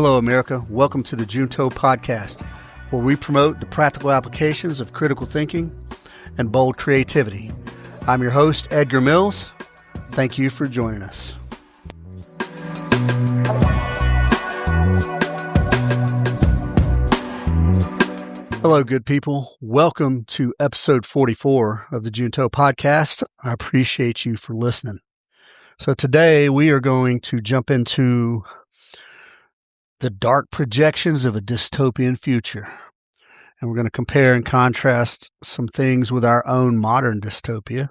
Hello, America. Welcome to the Junto Podcast, where we promote the practical applications of critical thinking and bold creativity. I'm your host, Edgar Mills. Thank you for joining us. Hello, good people. Welcome to episode 44 of the Junto Podcast. I appreciate you for listening. So today we are going to jump into the dark projections of a dystopian future. And we're going to compare and contrast some things with our own modern dystopia.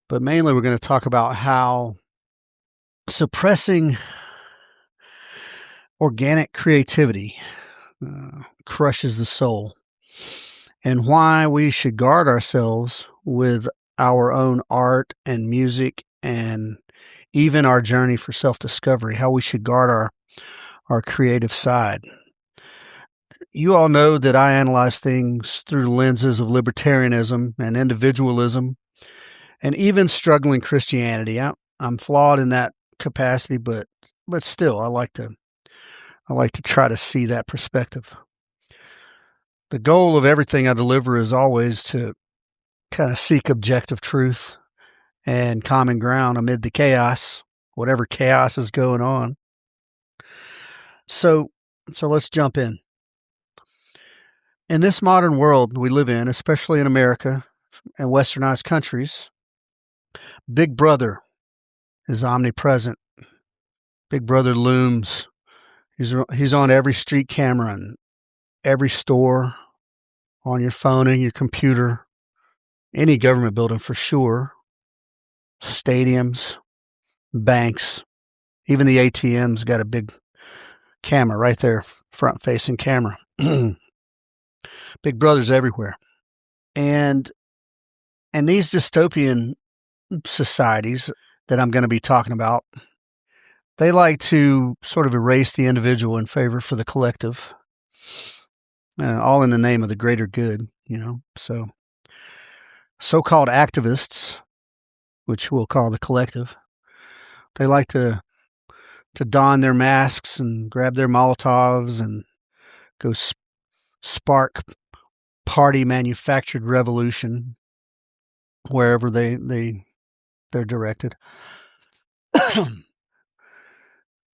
But mainly we're going to talk about how suppressing organic creativity crushes the soul, and why we should guard ourselves with our own art and music and even our journey for self-discovery, how we should guard our creative side. You all know that I analyze things through lenses of libertarianism and individualism and even struggling Christianity. I'm flawed in that capacity, but still I like to try to see that perspective. The goal of everything I deliver is always to kind of seek objective truth and common ground amid the chaos, whatever chaos is going on. So let's jump in. In this modern world we live in, especially in America and westernized countries, Big Brother is omnipresent. Big Brother looms. He's on every street camera and every store, on your phone and your computer, any government building for sure, stadiums, banks, even the ATM's got a big camera right there, front-facing camera. Big Brother's everywhere. And these dystopian societies that I'm going to be talking about, they like to sort of erase the individual in favor for the collective, all in the name of the greater good, So so-called activists, which we'll call the collective, they like to don their masks and grab their Molotovs and go spark party manufactured revolution wherever they're directed.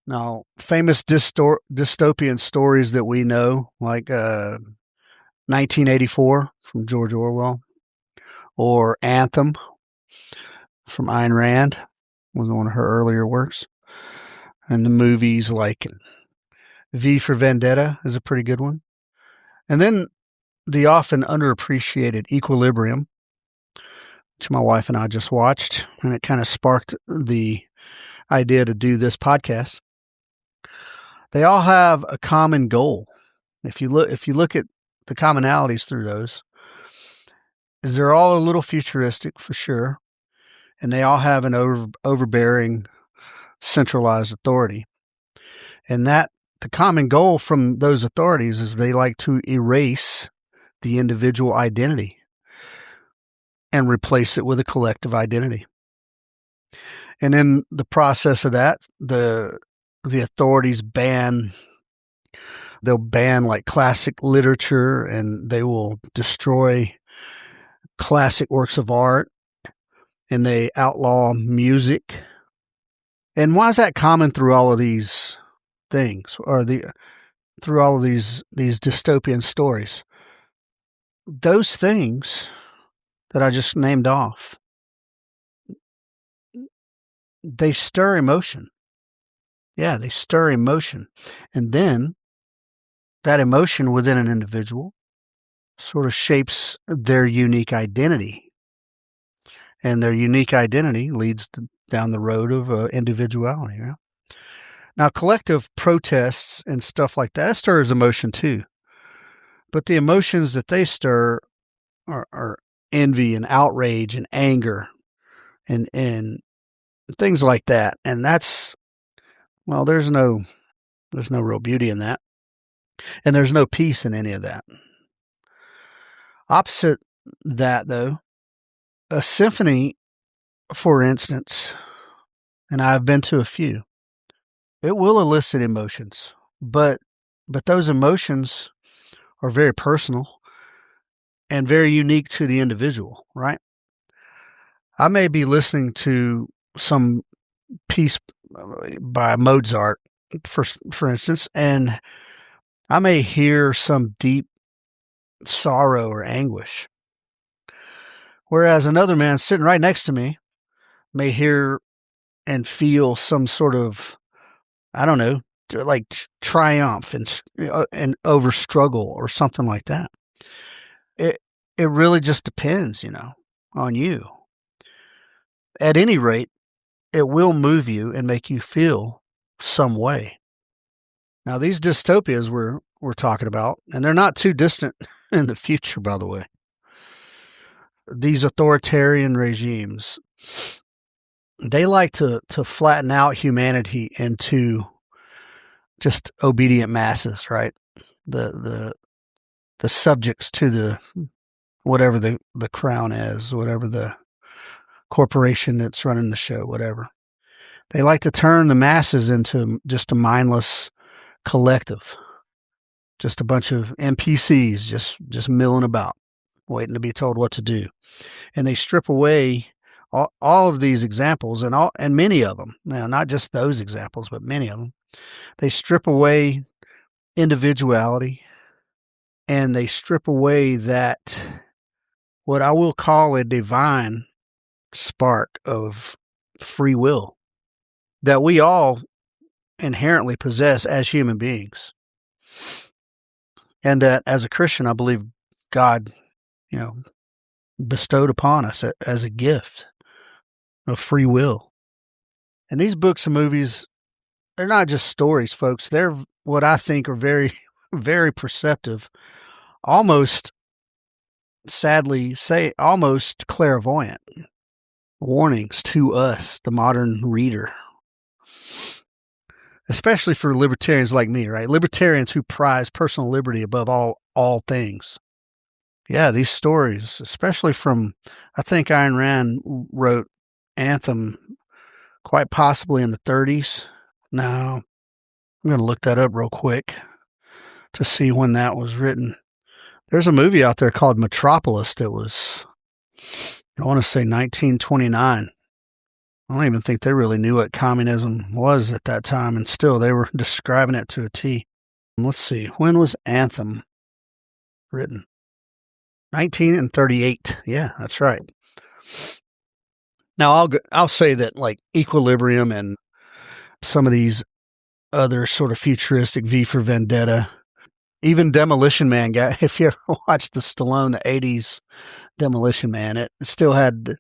Now, famous dystopian stories that we know, like 1984 from George Orwell, or Anthem from Ayn Rand, was one of her earlier works. And the movies like V for Vendetta is a pretty good one. And then the often underappreciated Equilibrium, which my wife and I just watched, and it kind of sparked the idea to do this podcast. They all have a common goal. If you look at the commonalities through those, is they're all a little futuristic for sure, and they all have an overbearing, centralized authority. And that the common goal from those authorities is they like to erase the individual identity and replace it with a collective identity. And in the process of that, the authorities they'll ban like classic literature, and they will destroy classic works of art, and they outlaw music. And why is that common through all of these things, or through all of these dystopian stories? Those things that I just named off, they stir emotion. Yeah, they stir emotion. And then that emotion within an individual sort of shapes their unique identity. And their unique identity leads down the road of individuality. Yeah? Now, collective protests and stuff like that stirs emotion too. But the emotions that they stir are envy and outrage and anger and things like that. And that's, well, there's no real beauty in that. And there's no peace in any of that. Opposite that, though, a symphony, for instance, and I've been to a few, it will elicit emotions. but those emotions are very personal and very unique to the individual, right? I may be listening to some piece by Mozart, for instance, and I may hear some deep sorrow or anguish, whereas another man sitting right next to me may hear and feel some sort of, I don't know, like triumph and over struggle or something like that. It it really just depends, on you. At any rate, it will move you and make you feel some way. Now, these dystopias we're talking about, and they're not too distant in the future, by the way. These authoritarian regimes, they like to flatten out humanity into just obedient masses, right? The subjects to the whatever the crown is, whatever the corporation that's running the show, whatever. They like to turn the masses into just a mindless collective, just a bunch of NPCs just milling about, waiting to be told what to do. And they strip away all of these examples and many of them. Now, not just those examples, but many of them. They strip away individuality, and they strip away that what I will call a divine spark of free will that we all inherently possess as human beings. And that as a Christian, I believe God, bestowed upon us as a gift of free will. And these books and movies, they're not just stories, folks. They're what I think are very, very perceptive, almost, sadly, almost clairvoyant warnings to us, the modern reader. Especially for libertarians like me, right? Libertarians who prize personal liberty above all things. Yeah, these stories, especially from, I think Ayn Rand wrote Anthem quite possibly in the 30s. Now, I'm going to look that up real quick to see when that was written. There's a movie out there called Metropolis that was, I want to say 1929. I don't even think they really knew what communism was at that time, and still they were describing it to a T. Let's see, when was Anthem written? 1938. Yeah, that's right. Now, I'll say that like Equilibrium and some of these other sort of futuristic V for Vendetta, even Demolition Man, guy. If you ever watched the Stallone, the 80s Demolition Man, it still had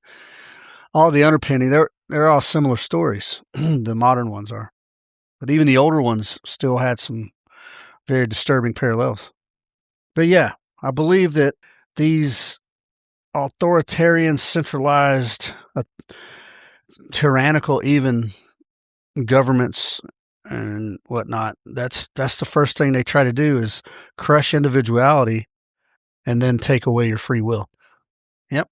all the underpinning. They're all similar stories. The modern ones are. But even the older ones still had some very disturbing parallels. But yeah, I believe that these authoritarian, centralized, tyrannical even governments and whatnot, that's the first thing they try to do is crush individuality and then take away your free will. Yep.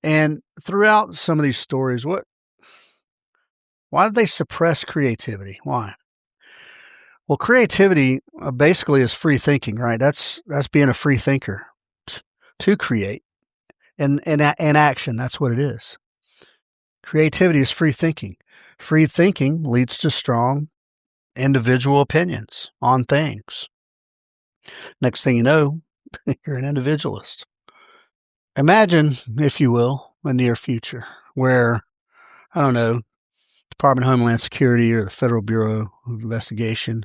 And throughout some of these stories, why did they suppress creativity? Why? Well, creativity basically is free thinking, right? That's being a free thinker to create. And action, that's what it is. Creativity is free thinking. Free thinking leads to strong individual opinions on things. Next thing you know, you're an individualist. Imagine, if you will, a near future where, I don't know, Department of Homeland Security or the Federal Bureau of Investigation,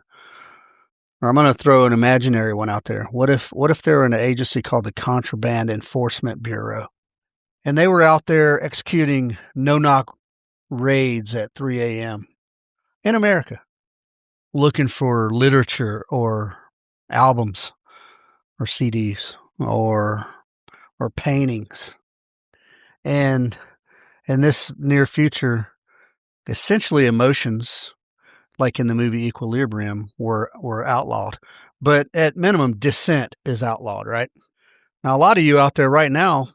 or I'm going to throw an imaginary one out there. What if there were an agency called the Contraband Enforcement Bureau, and they were out there executing no-knock raids at 3 a.m. in America, looking for literature or albums or CDs or paintings. And in this near future, essentially emotions, like in the movie Equilibrium, were outlawed. But at minimum, dissent is outlawed, right? Now, a lot of you out there right now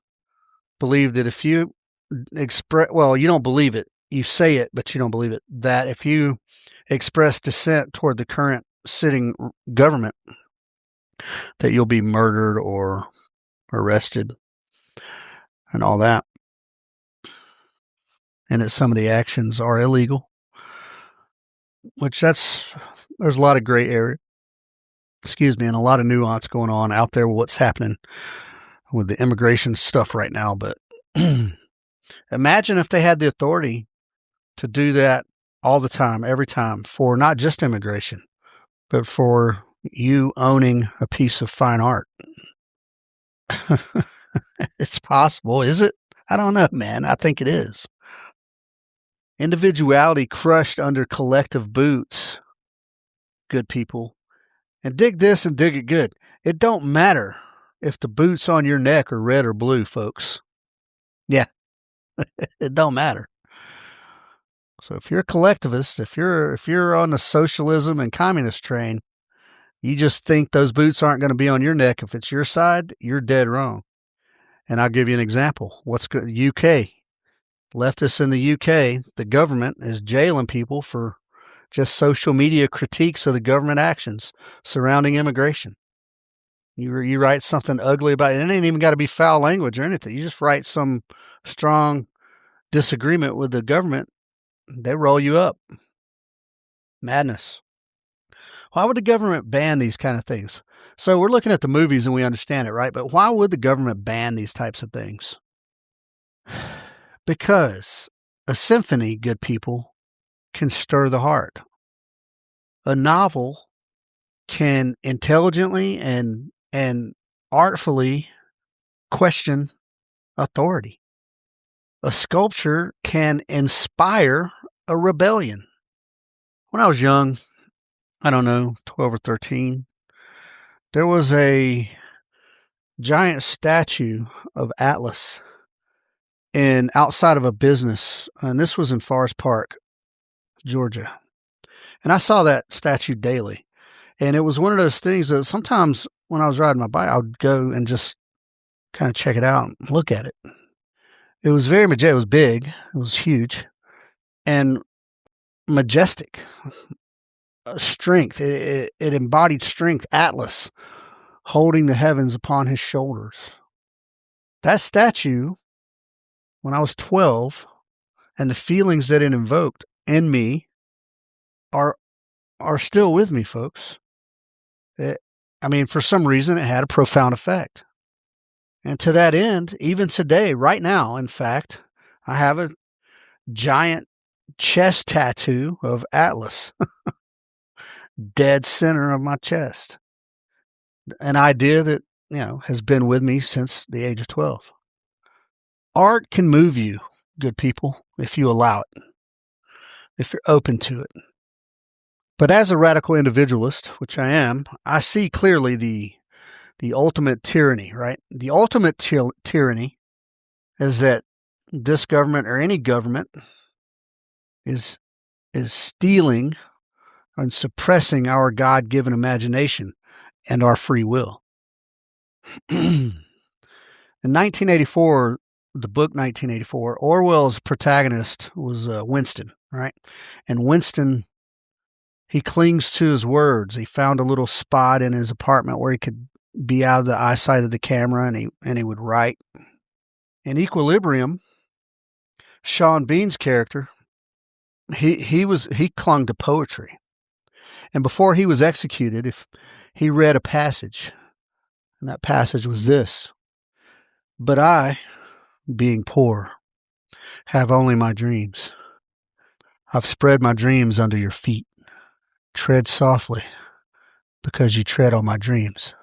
believe that if you you don't believe it. You say it, but you don't believe it. That if you express dissent toward the current sitting government, that you'll be murdered or arrested and all that. And that some of the actions are illegal, which there's a lot of gray area, and a lot of nuance going on out there with what's happening with the immigration stuff right now. But imagine if they had the authority to do that all the time, every time, for not just immigration, but for you owning a piece of fine art. It's possible, is it? I don't know, man. I think it is. Individuality crushed under collective boots, good people. And dig this and dig it good. It don't matter if the boots on your neck are red or blue, folks. Yeah, it don't matter. So if you're a collectivist, if you're on the socialism and communist train, you just think those boots aren't going to be on your neck. If it's your side, you're dead wrong. And I'll give you an example. What's good? UK. Leftists in the UK, the government is jailing people for just social media critiques of the government actions surrounding immigration. You write something ugly about it. It ain't even got to be foul language or anything. You just write some strong disagreement with the government, they roll you up. Madness. Why would the government ban these kind of things? So we're looking at the movies and we understand it, right? But why would the government ban these types of things? Because a symphony, good people, can stir the heart. A novel can intelligently and artfully question authority. A sculpture can inspire a rebellion. When I was young, I don't know, 12 or 13, there was a giant statue of Atlas outside of a business, and this was in Forest Park, Georgia. And I saw that statue daily. And it was one of those things that sometimes when I was riding my bike, I would go and just kind of check it out and look at it. It was very majestic. It was big. It was huge and majestic. Strength. It embodied strength. Atlas holding the heavens upon his shoulders. That statue, when I was 12, and the feelings that it invoked in me are still with me, folks. For some reason, it had a profound effect. And to that end, even today, right now, in fact, I have a giant chest tattoo of Atlas, dead center of my chest. An idea that, has been with me since the age of 12. Art can move you, good people, if you allow it, if you're open to it. But as a radical individualist, which I am, I see clearly the ultimate tyranny, right? The ultimate tyranny is that this government or any government is stealing and suppressing our God-given imagination and our free will. In 1984, the book 1984, Orwell's protagonist was Winston, right? And Winston, he clings to his words. He found a little spot in his apartment where he could be out of the eyesight of the camera, and he would write. In Equilibrium, Sean Bean's character, he clung to poetry. And before he was executed, if he read a passage, and that passage was this: "But I, being poor, have only my dreams. I've spread my dreams under your feet. Tread softly, because you tread on my dreams."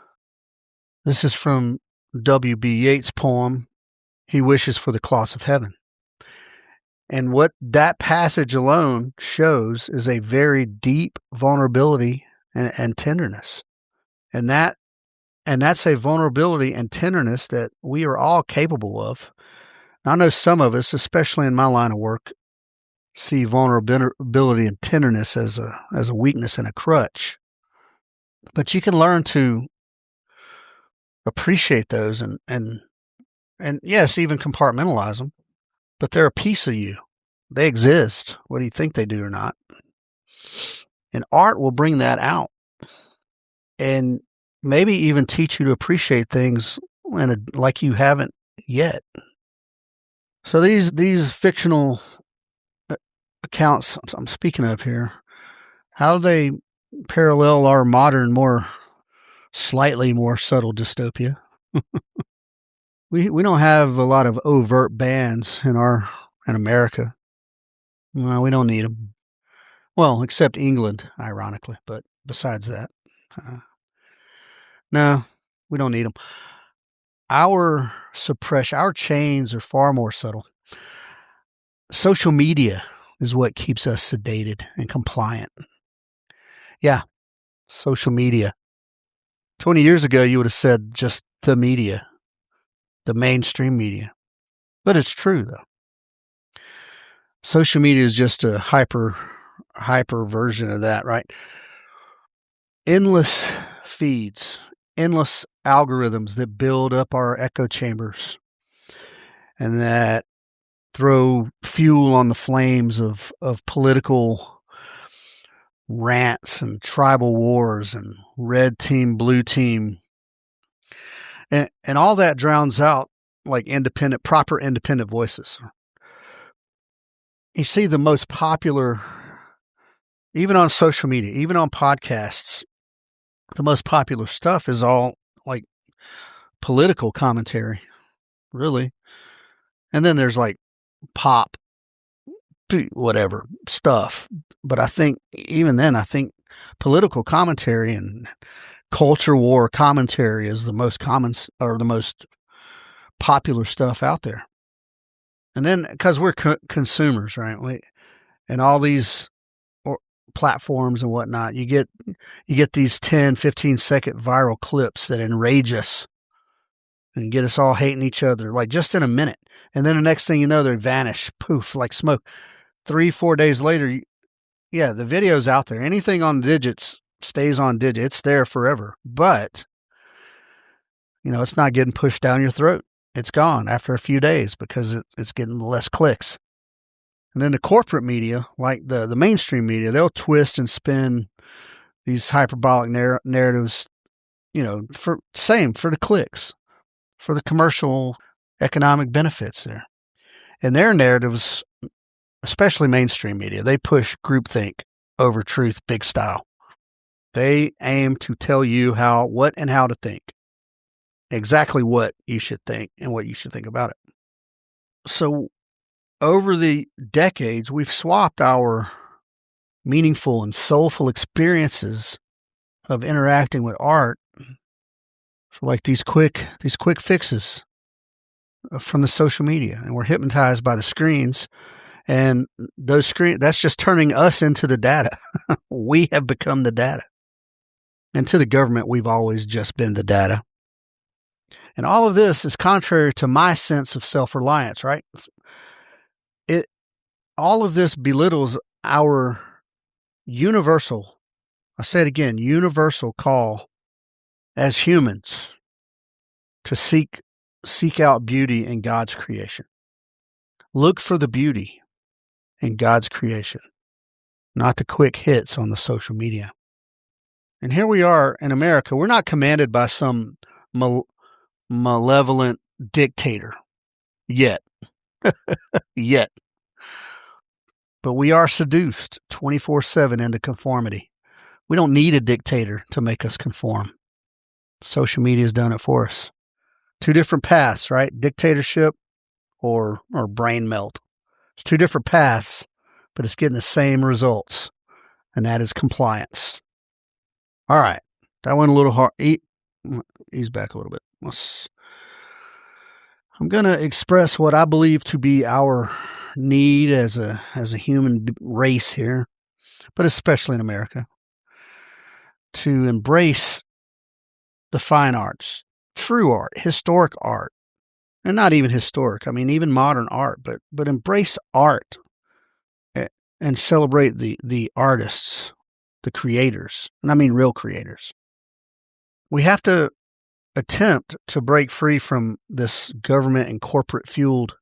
This is from W.B. Yeats' poem, He Wishes for the Cloths of Heaven. And what that passage alone shows is a very deep vulnerability and tenderness. And that's a vulnerability and tenderness that we are all capable of. I know some of us, especially in my line of work, see vulnerability and tenderness as a weakness and a crutch. But you can learn to appreciate those and yes, even compartmentalize them. But they're a piece of you. They exist, whether you think they do or not. And art will bring that out and maybe even teach you to appreciate things like you haven't yet. So these fictional accounts I'm speaking of here, how do they parallel our modern, slightly more subtle dystopia? We don't have a lot of overt bans in America. Well, we don't need them. Well, except England, ironically. But besides that, no, we don't need them. Our chains are far more subtle. Social media is what keeps us sedated and compliant. Yeah, social media. 20 years ago, you would have said just the media, the mainstream media. But it's true, though. Social media is just a hyper version of that, right? Endless feeds, endless algorithms that build up our echo chambers and that throw fuel on the flames of political rants and tribal wars and red team, blue team. And all that drowns out like proper independent voices. You see the most popular, even on social media, even on podcasts, the most popular stuff is all like political commentary, really. And then there's like pop, whatever stuff. But I think even then, political commentary and culture war commentary is the most common or the most popular stuff out there. And then because we're consumers, right? And all these platforms and whatnot, you get these 10, 15-second viral clips that enrage us and get us all hating each other, like just in a minute. And then the next thing you know, they vanish, poof, like smoke. 3-4 days later, yeah, the video's out there. Anything on digits stays on digits. It's there forever. But, it's not getting pushed down your throat. It's gone after a few days because it's getting less clicks. And then the corporate media, like the mainstream media, they'll twist and spin these hyperbolic narratives, for the clicks, for the commercial economic benefits there. And their narratives, especially mainstream media, they push groupthink over truth big style. They aim to tell you what and how to think. Exactly what you should think and what you should think about it. So over the decades, we've swapped our meaningful and soulful experiences of interacting with art for like these quick fixes from the social media. And we're hypnotized by the screens, and that's just turning us into the data. We have become the data. And to the government, we've always just been the data. And all of this is contrary to my sense of self-reliance, right? All of this belittles our universal, I say it again, universal call as humans to seek out beauty in God's creation. Look for the beauty in God's creation, not the quick hits on the social media. And here we are in America. We're not commanded by some malevolent dictator yet. Yet. But we are seduced 24/7 into conformity. We don't need a dictator to make us conform. Social media has done it for us. 2 different paths, right? Dictatorship or brain melt. It's 2 different paths, but it's getting the same results, and that is compliance. All right. That went a little hard. Ease back a little bit. I'm going to express what I believe to be our need as a human race here, but especially in America, to embrace the fine arts, true art, historic art, and not even historic. I mean, even modern art, but embrace art and celebrate the artists, the creators, and I mean real creators. We have to attempt to break free from this government and corporate fueled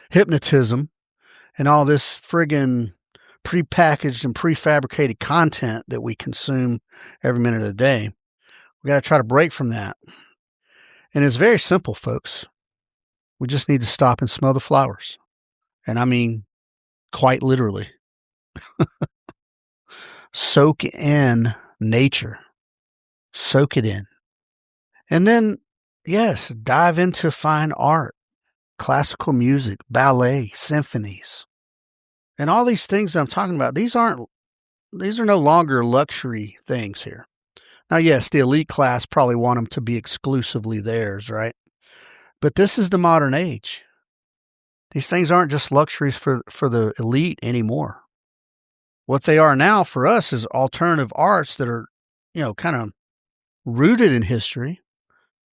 hypnotism and all this friggin' prepackaged and prefabricated content that we consume every minute of the day. We got to try to break from that. And it's very simple, folks. We just need to stop and smell the flowers. And I mean, quite literally. Soak in nature. Soak it in. And then, yes, dive into fine art, classical music, ballet, symphonies. And all these things that I'm talking about, these are no longer luxury things here. Now, yes, the elite class probably want them to be exclusively theirs, right? But this is the modern age. These things aren't just luxuries for the elite anymore. What they are now for us is alternative arts that are, kind of rooted in history,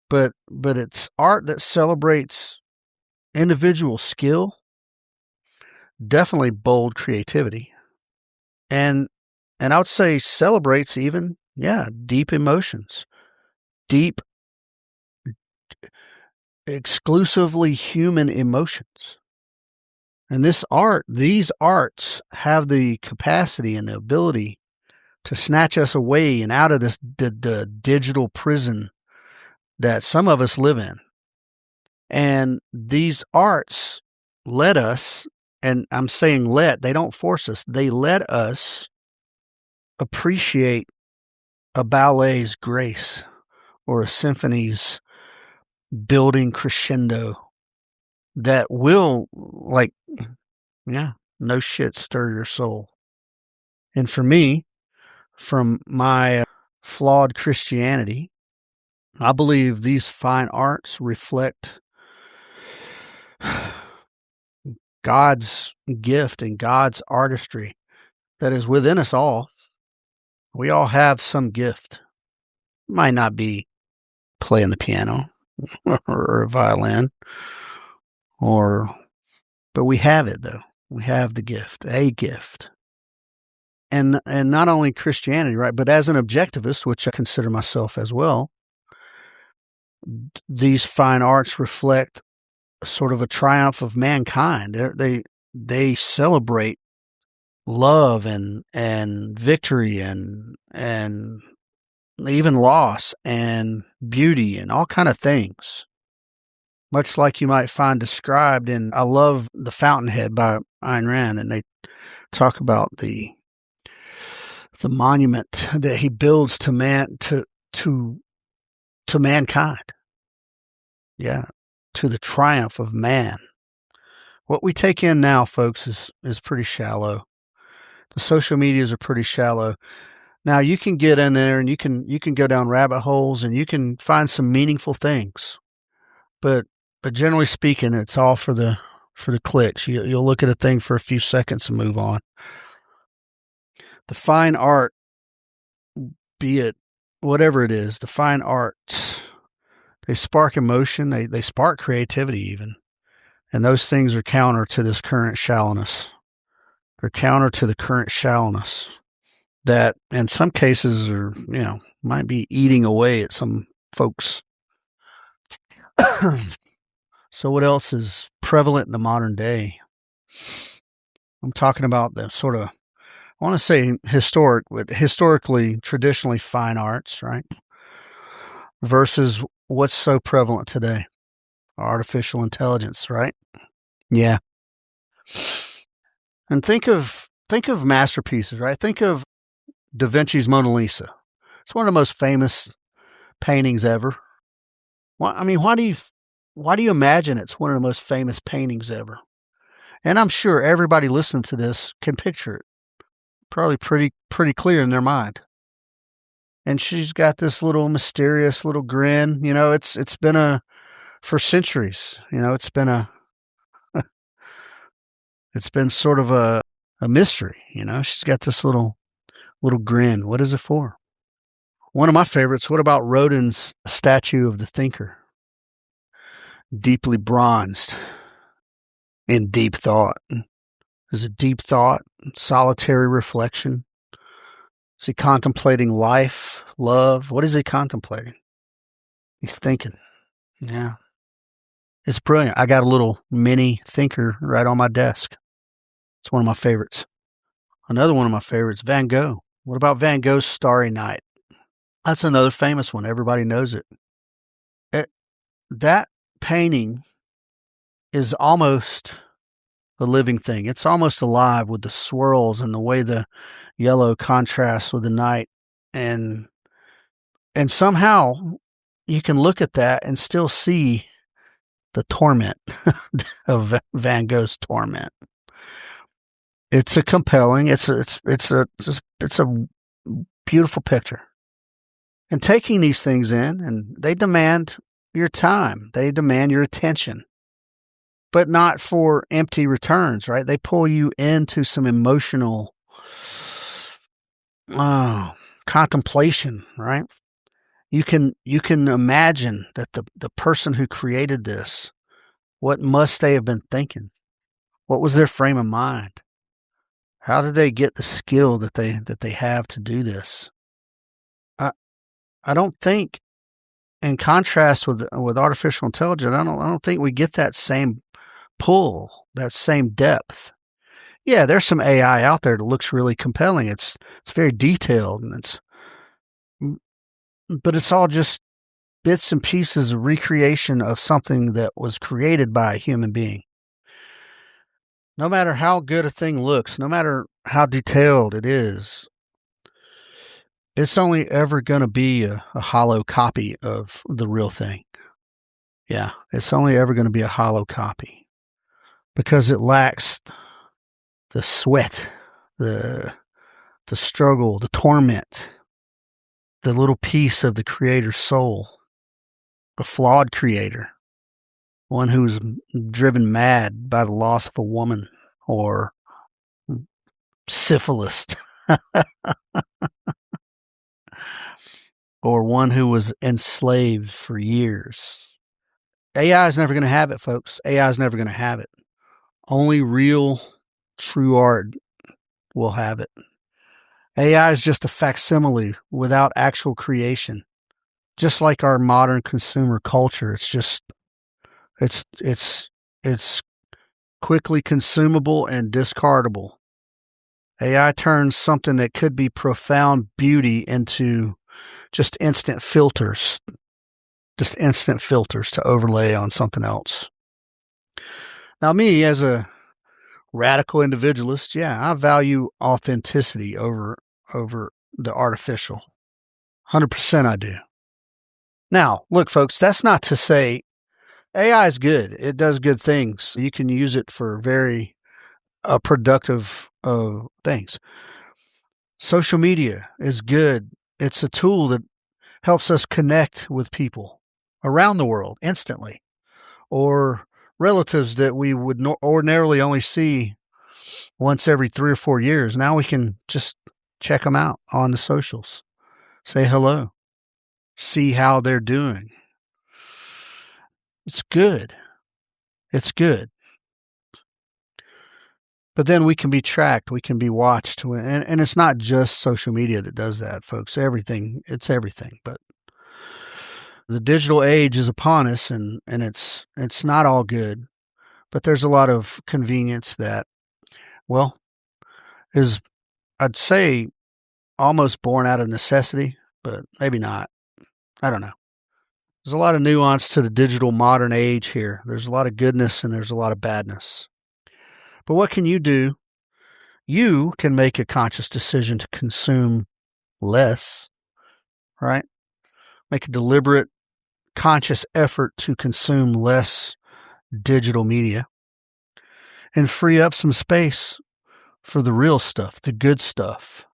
but it's art that celebrates individual skill, definitely bold creativity, and I would say celebrates even, deep emotions, deep, exclusively human emotions. And these arts have the capacity and the ability to snatch us away and out of this the digital prison that some of us live in. And these arts let us, and I'm saying they don't force us, they let us appreciate a ballet's grace or a symphony's building crescendo that will, no shit, stir your soul. And for me, from my flawed Christianity, I believe these fine arts reflect God's gift and God's artistry that is within us all. We all have some gift. It might not be playing the piano or a violin, but we have it though. We have the gift, a gift. And not only Christianity, right, but as an objectivist, which I consider myself as well, these fine arts reflect sort of a triumph of mankind. They celebrate love and victory and even loss and beauty and all kind of things. Much like you might find described in, I love The Fountainhead by Ayn Rand, and they talk about the monument that he builds to mankind. Yeah, to the triumph of man. What we take in now, folks, is pretty shallow. The social medias are pretty shallow. Now you can get in there and you can go down rabbit holes and you can find some meaningful things, but generally speaking, it's all for the clicks. You'll look at a thing for a few seconds and move on. The fine art, be it whatever it is, the fine arts, they spark emotion. They spark creativity even, and those things are counter to this current shallowness. They're counter to the current shallowness that in some cases are, might be eating away at some folks. So what else is prevalent in the modern day? I'm talking about the sort of, I want to say historically, traditionally fine arts, right? Versus what's so prevalent today? Artificial intelligence, right? Yeah. And think of masterpieces, right? Think of Da Vinci's Mona Lisa. It's one of the most famous paintings ever. Why do you imagine it's one of the most famous paintings ever? And I'm sure everybody listening to this can picture it. Probably pretty clear in their mind. And she's got this little mysterious little grin. It's been for centuries. It's been it's been sort of a mystery. She's got this little grin. What is it for? One of my favorites. What about Rodin's statue of the thinker? Deeply bronzed in deep thought. Is it deep thought, solitary reflection? Is he contemplating life, love? What is he contemplating? He's thinking. Yeah. It's brilliant. I got a little mini thinker right on my desk. It's one of my favorites. Another one of my favorites, Van Gogh. What about Van Gogh's Starry Night? That's another famous one. Everybody knows it. That painting is almost a living thing. It's almost alive with the swirls and the way the yellow contrasts with the night. And somehow you can look at that and still see the torment of Van Gogh's torment. It's a compelling, it's a beautiful picture. And taking these things in, and they demand your time, they demand your attention, but not for empty returns, right? They pull you into some emotional contemplation, right? You can imagine that the person who created this, what must they have been thinking? What was their frame of mind? How did they get the skill that they have to do this? I don't think, in contrast with artificial intelligence, I don't think we get that same pull, that same depth. Yeah, there's some AI out there that looks really compelling. It's very detailed, and but it's all just bits and pieces of recreation of something that was created by a human being. No matter how good a thing looks, no matter how detailed it is, it's only ever going to be a hollow copy of the real thing. Yeah, it's only ever going to be a hollow copy because it lacks the sweat, the struggle, the torment, the little piece of the creator's soul, a flawed creator, one who's driven mad by the loss of a woman or syphilis, or one who was enslaved for years. AI is never going to have it, folks. AI is never going to have it. Only real, true art will have it. AI is just a facsimile without actual creation. Just like our modern consumer culture, it's quickly consumable and discardable. AI turns something that could be profound beauty into just instant filters to overlay on something else. Now, me as a radical individualist, yeah, I value authenticity over the artificial. 100% I do. Now, look, folks, that's not to say AI is good. It does good things. You can use it for very productive things. Social media is good. It's a tool that helps us connect with people around the world instantly, or relatives that we would ordinarily only see once every 3 or 4 years. Now we can just check them out on the socials, say hello, see how they're doing. It's good. It's good. But then we can be tracked, we can be watched, and it's not just social media that does that, folks. It's everything. But the digital age is upon us, and it's not all good. But there's a lot of convenience that, well, is, I'd say, almost born out of necessity, but maybe not. I don't know. There's a lot of nuance to the digital modern age here. There's a lot of goodness and there's a lot of badness. But what can you do? You can make a conscious decision to consume less, right? Make a deliberate, conscious effort to consume less digital media and free up some space for the real stuff, the good stuff.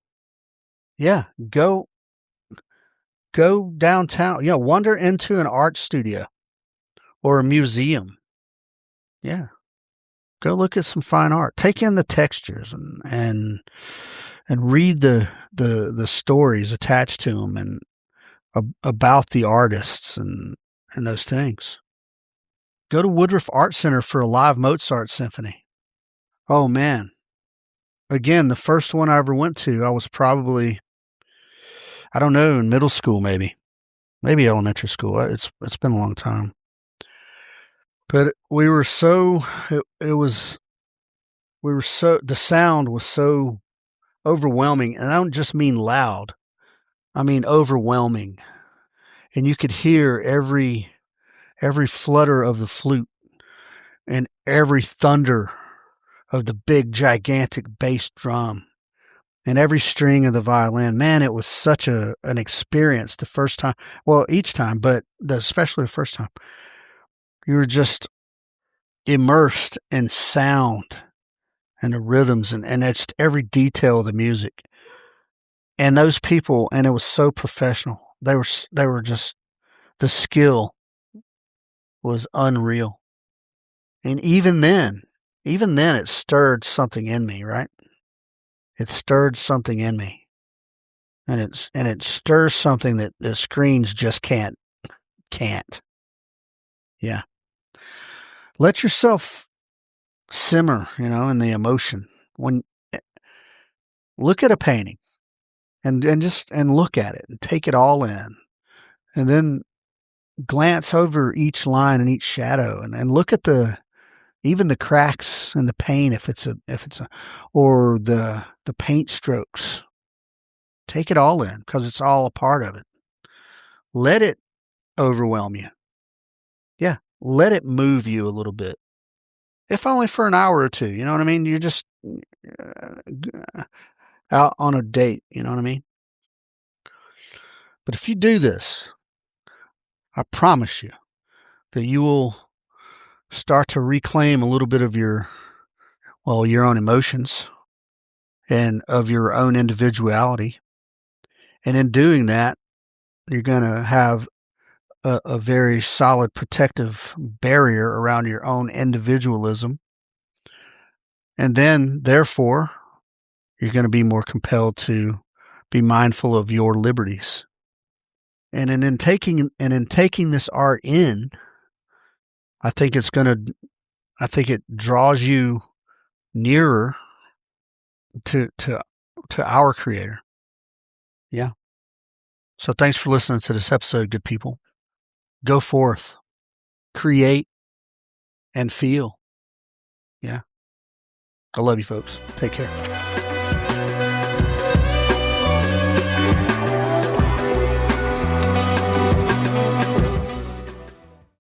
Yeah, go downtown, wander into an art studio or a museum. Yeah. Go look at some fine art. Take in the textures and read the stories attached to them and about the artists and those things. Go to Woodruff Art Center for a live Mozart symphony. Oh man. Again, the first one I ever went to, I was probably, I don't know, in middle school maybe elementary school. It's been a long time. But the sound was so overwhelming. And I don't just mean loud. I mean overwhelming. And you could hear every flutter of the flute and every thunder of the big gigantic bass drum and every string of the violin. Man, it was such an experience the first time. Well, each time, but especially the first time. You were just immersed in sound and the rhythms and just every detail of the music. And those people, and it was so professional. They were just, the skill was unreal. And even then it stirred something in me, right? It stirred something in me. And it stirs something that the screens just can't. Yeah. Let yourself simmer, in the emotion. When look at a painting and look at it and take it all in. And then glance over each line and each shadow and look at even the cracks in the paint or the paint strokes. Take it all in because it's all a part of it. Let it overwhelm you. Yeah, let it move you a little bit. If only for an hour or two, you know what I mean? You're just out on a date, you know what I mean? But if you do this, I promise you that you will start to reclaim a little bit of your own emotions and of your own individuality. And in doing that, you're going to have a very solid protective barrier around your own individualism. And then, therefore, you're going to be more compelled to be mindful of your liberties. And in taking this art in, I think it draws you nearer to our Creator. Yeah. So thanks for listening to this episode, good people. Go forth, create, and feel. Yeah. I love you folks. Take care.